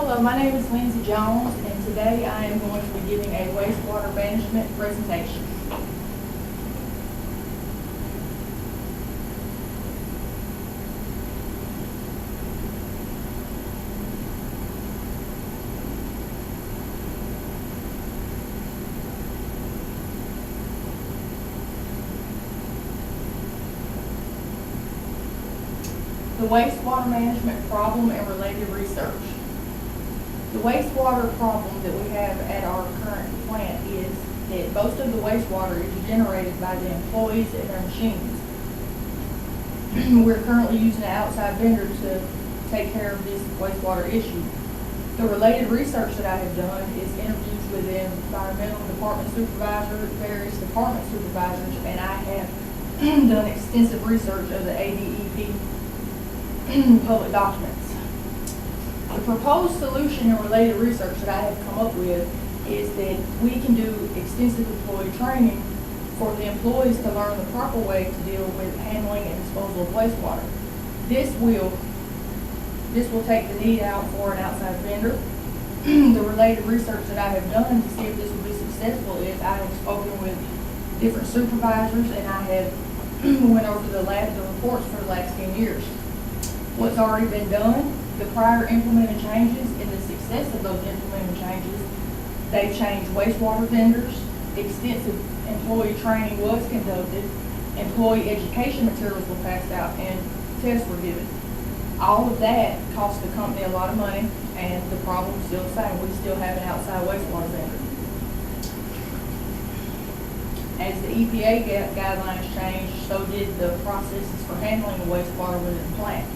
Hello, my name is Lindsi Jones, and today I am going to be giving a wastewater management presentation. The wastewater management problem and related research. The wastewater problem that we have at our current plant is that most of the wastewater is generated by the employees and their machines. We're currently using an outside vendor to take care of this wastewater issue. The related research that I have done is interviews with the environmental department supervisors, various department supervisors, and I have done extensive research of the ADEP public documents. The proposed solution and related research that I have come up with is that we can do extensive employee training for the employees to learn the proper way to deal with handling and disposal of wastewater. This will take the need out for an outside vendor. The related research that I have done to see if this will be successful is I have spoken with different supervisors, and I have went over the reports for the last 10 years. What's already been done, the prior implemented changes, and the success of those implemented changes. They've changed wastewater vendors, extensive employee training was conducted, employee education materials were passed out, and tests were given. All of that cost the company a lot of money, and the problem's still the same. We still have an outside wastewater vendor. As the EPA guidelines changed, so did the processes for handling the wastewater within the plant.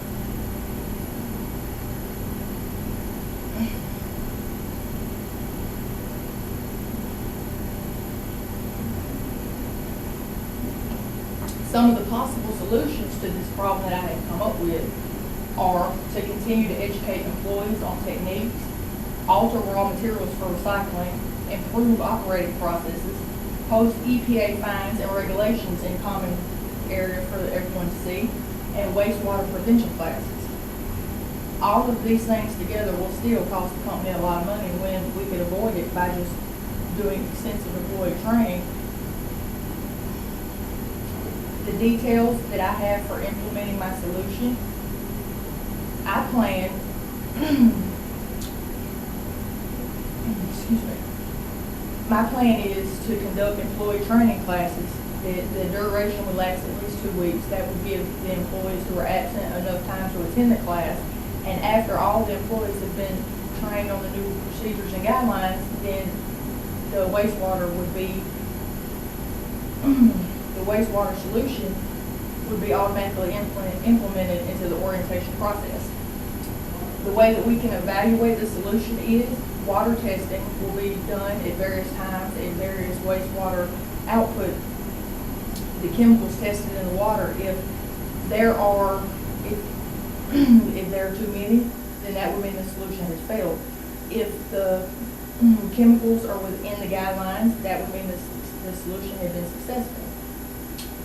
Some of the possible solutions to this problem that I have come up with are to continue to educate employees on techniques, alter raw materials for recycling, improve operating processes, post EPA fines and regulations in common area for everyone to see, and wastewater prevention classes. All of these things together will still cost the company a lot of money when we could avoid it by just doing extensive employee training. The details that I have for implementing my solution, I plan, my plan is to conduct employee training classes. The duration would last at least 2 weeks. That would give the employees who are absent enough time to attend the class. And after all the employees have been trained on the new procedures and guidelines, then the wastewater would be the wastewater solution would be automatically implemented into the orientation process. The way that we can evaluate the solution is water testing will be done at various times at various wastewater output. The chemicals tested in the water, if there are too many, then that would mean the solution has failed. If the chemicals are within the guidelines, that would mean the solution has been successful.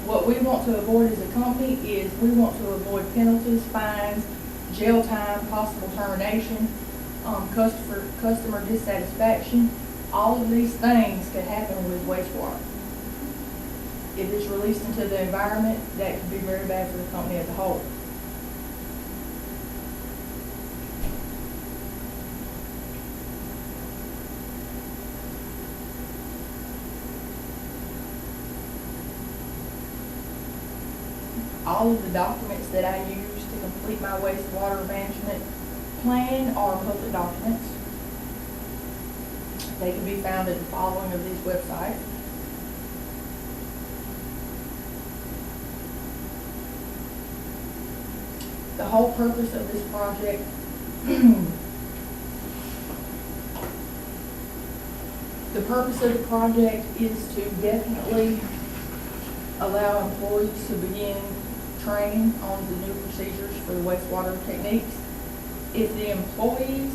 What we want to avoid as a company is we want to avoid penalties, fines, jail time, possible termination, customer dissatisfaction. All of these things could happen with wastewater. If it's released into the environment, that could be very bad for the company as a whole. All of the documents that I use to complete my wastewater management plan are public documents. They can be found at the following of these websites. The whole purpose of this project the purpose of the project is to definitely allow employees to begin training on the new procedures for the wastewater techniques. If the employees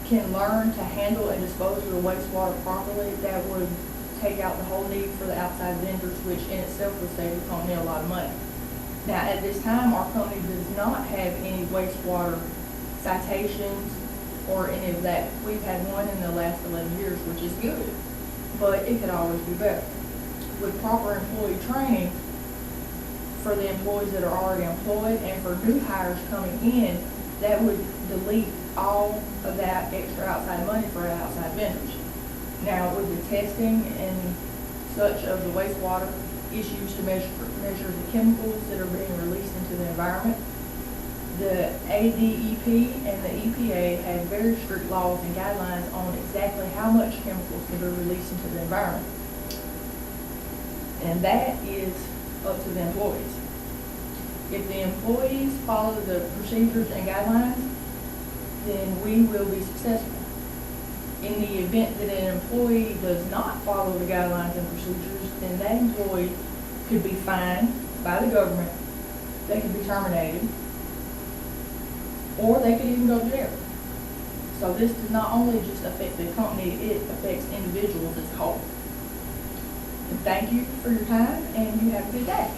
can learn to handle and dispose of the wastewater properly, that would take out the whole need for the outside vendors, which in itself would save the company a lot of money. Now, at this time, our company does not have any wastewater citations or any of that. We've had one in the last 11 years, which is good, but it could always be better. With proper employee training for the employees that are already employed and for new hires coming in, that would delete all of that extra outside money for outside vendors. Now, with the testing and such of the wastewater issues to measure the chemicals that are being released into the environment, the ADEP and the EPA have very strict laws and guidelines on exactly how much chemicals can be released into the environment. And that is up to the employees. If the employees follow the procedures and guidelines, then we will be successful. In the event that an employee does not follow the guidelines and procedures, then that employee could be fined by the government, they could be terminated, or they could even go to jail. So this does not only just affect the company, it affects individuals as a whole. And thank you for your time, and you have a good day.